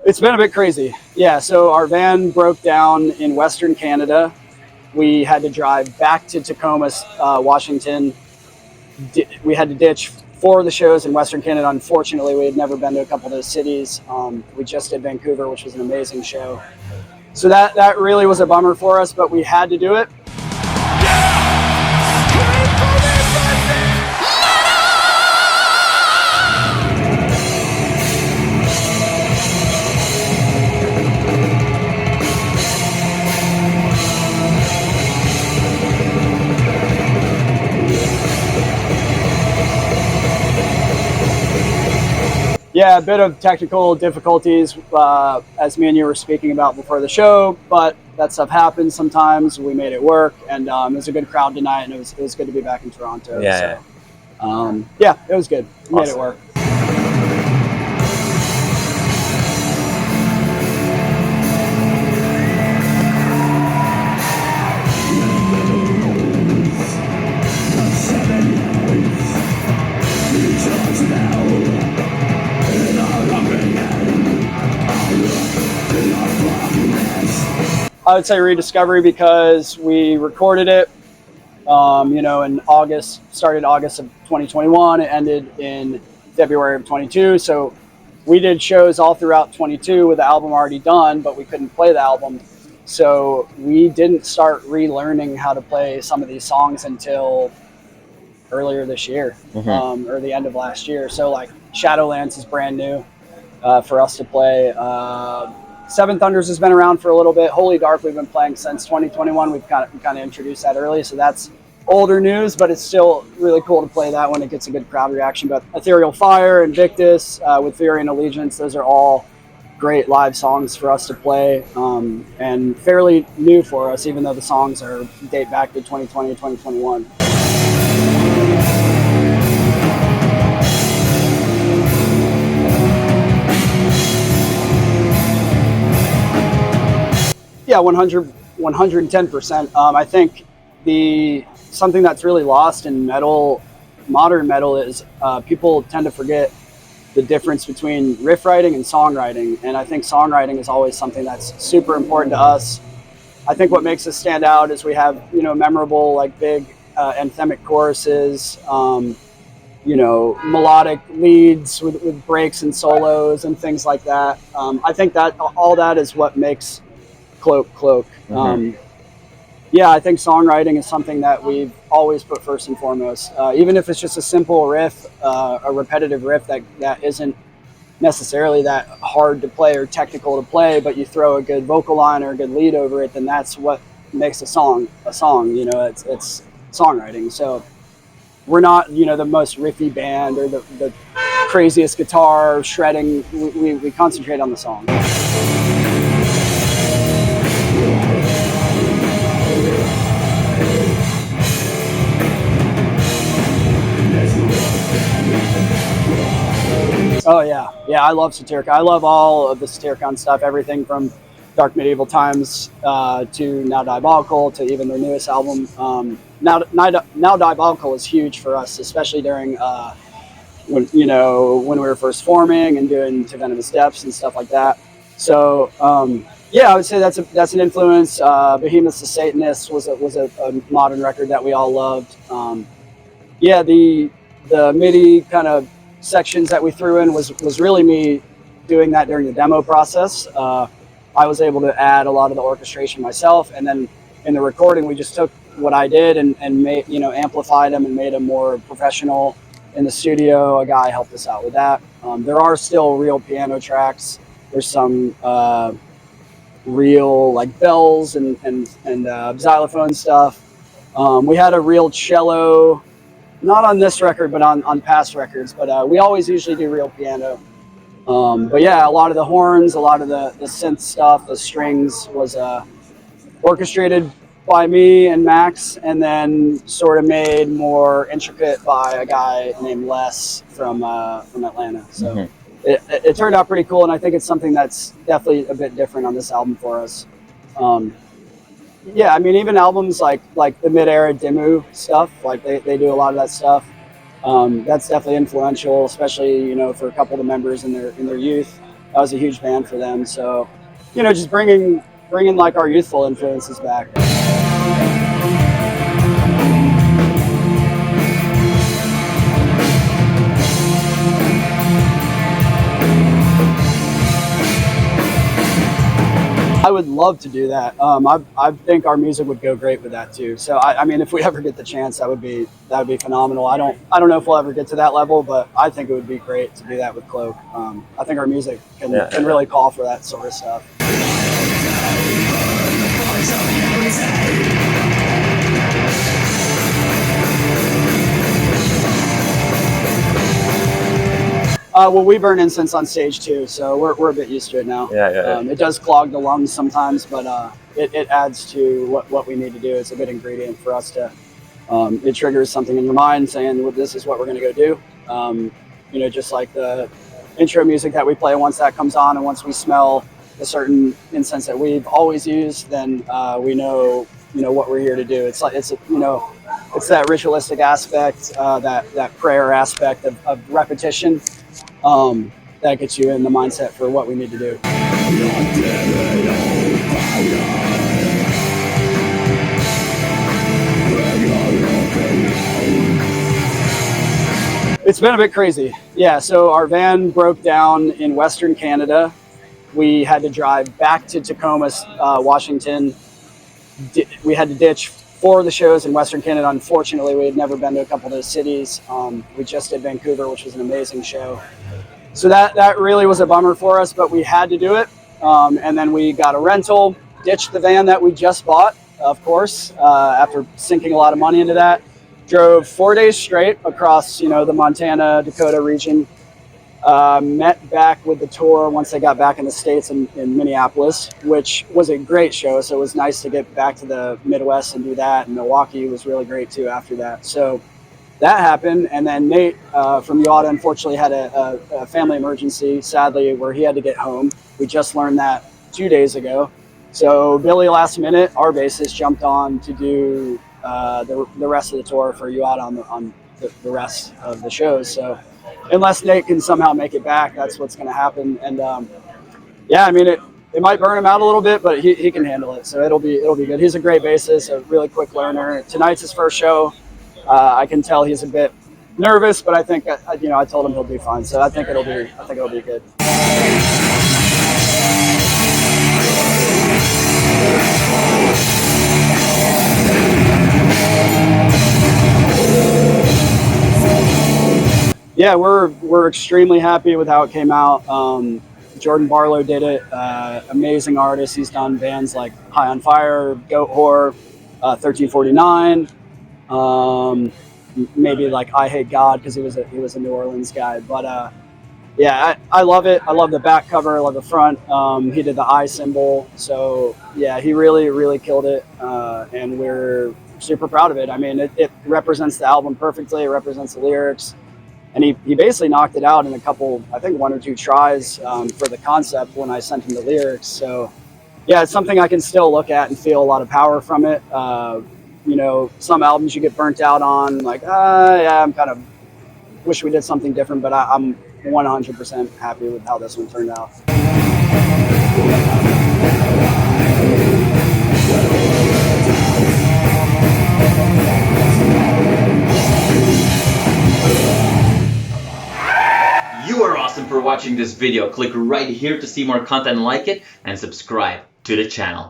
It's been a bit crazy. Yeah, so our van broke down in Western Canada. We had to drive back to Tacoma, Washington. We had to ditch 4 of the shows in Western Canada. Unfortunately, we had never been to a couple of those cities. We just did Vancouver, which was an amazing show. So that really was a bummer for us, but we had to do it. Yeah, a bit of technical difficulties, as me and you were speaking about before the show, but that stuff happens sometimes. We made it work, and it was a good crowd tonight, and it was good to be back in Toronto. Yeah. So, yeah, it was good. We made it work. I would say rediscovery because we recorded it, in August, started August of 2021. It ended in February of 22. So we did shows all throughout 22 with the album already done, but we couldn't play the album. So we didn't start relearning how to play some of these songs until earlier this year, or the end of last year. So like Shadowlands is brand new for us to play. Seven Thunders has been around for a little bit. Holy Dark we've been playing since 2021. We've kind of introduced that early, so that's older news, but it's still really cool to play that when it gets a good crowd reaction. But Ethereal Fire, Invictus, with Fury and Allegiance, those are all great live songs for us to play, and fairly new for us, even though the songs date back to 2020, 2021. Yeah, 110%. I think something that's really lost in modern metal is people tend to forget the difference between riff writing and songwriting. And I think songwriting is always something that's super important to us. I think what makes us stand out is we have, memorable, like big anthemic choruses, melodic leads with breaks and solos and things like that. I think that all that is what makes Cloak. I think songwriting is something that we've always put first and foremost. Even if it's just a simple riff, a repetitive riff that isn't necessarily that hard to play or technical to play, but you throw a good vocal line or a good lead over it, then that's what makes a song. It's songwriting. So we're not, the most riffy band or the craziest guitar shredding. We concentrate on the song. Oh yeah, I love Satirica. I love all of the Satyricon stuff, everything from Dark Medieval Times to Now Diabolical to even their newest album. Now Diabolical is huge for us, especially during when we were first forming and doing To Venomous Depths and stuff like that. So I would say that's an influence. Behemoth's The Satanist was a modern record that we all loved. The MIDI kind of sections that we threw in was really me doing that during the demo process. I was able to add a lot of the orchestration myself, and then in the recording we just took what I did and made, amplified them and made them more professional in the studio. A guy helped us out with that. There are still real piano tracks. There's some real like bells and xylophone stuff. We had a real cello, not on this record, but on past records. But we always usually do real piano. But yeah, a lot of the horns, a lot of the synth stuff, the strings was orchestrated by me and Max, and then sort of made more intricate by a guy named Les from Atlanta. So it turned out pretty cool, and I think it's something that's definitely a bit different on this album for us. Even albums like the mid-era Dimmu stuff, like they do a lot of that stuff. That's definitely influential, especially for a couple of the members in their youth. I was a huge band for them. So, you know, just bringing like our youthful influences back. I would love to do that. I think our music would go great with that too. So I mean, if we ever get the chance, that would be phenomenal. I don't know if we'll ever get to that level, but I think it would be great to do that with Cloak. I think our music can really call for that sort of stuff. Well, we burn incense on stage too, so we're a bit used to it now. It does clog the lungs sometimes, but it adds to what we need to do. It's a good ingredient for us to. It triggers something in your mind saying, well, this is what we're going to go do. You know, just like the intro music that we play, once that comes on and once we smell a certain incense that we've always used, then we know, you know, what we're here to do. It's like, you know, it's that ritualistic aspect, that prayer aspect of repetition. That gets you in the mindset for what we need to do. It's been a bit crazy. Yeah, so our van broke down in Western Canada. We had to drive back to Tacoma, Washington. We had to ditch 4 of the shows in Western Canada. Unfortunately, we had never been to a couple of those cities. We just did Vancouver, which was an amazing show. So that really was a bummer for us, but we had to do it. And then we got a rental, ditched the van that we just bought, of course, after sinking a lot of money into that. Drove 4 days straight across, you know, the Montana, Dakota region. Met back with the tour once they got back in the States in Minneapolis, which was a great show. So it was nice to get back to the Midwest and do that. And Milwaukee was really great too after that. So that happened. And then Nate from UADA unfortunately had a family emergency, sadly, where he had to get home. We just learned that 2 days ago. So Billy, last minute, our bassist, jumped on to do the rest of the tour for UADA on the rest of the shows. So unless Nate can somehow make it back, that's what's going to happen. And yeah, I mean, it might burn him out a little bit, but he can handle it. So it'll be good. He's a great bassist, a really quick learner. Tonight's his first show. I can tell he's a bit nervous, but I think you know, I told him he'll be fine. So I think it'll be good. Yeah, we're extremely happy with how it came out. Jordan Barlow did it. Amazing artist. He's done bands like High on Fire, Goat Whore, 1349. Maybe like I Hate God, because he was a New Orleans guy. But yeah, I love it. I love the back cover. I love the front. He did the eye symbol. So yeah, he really killed it, and we're super proud of it. I mean, it represents the album perfectly. It represents the lyrics. And he basically knocked it out in a couple, I think 1 or 2 tries for the concept when I sent him the lyrics. So yeah, it's something I can still look at and feel a lot of power from it. You know, some albums you get burnt out on, like, yeah, I'm kind of wish we did something different, but I'm 100% happy with how this one turned out. You are awesome for watching this video. Click right here to see more content like it and subscribe to the channel.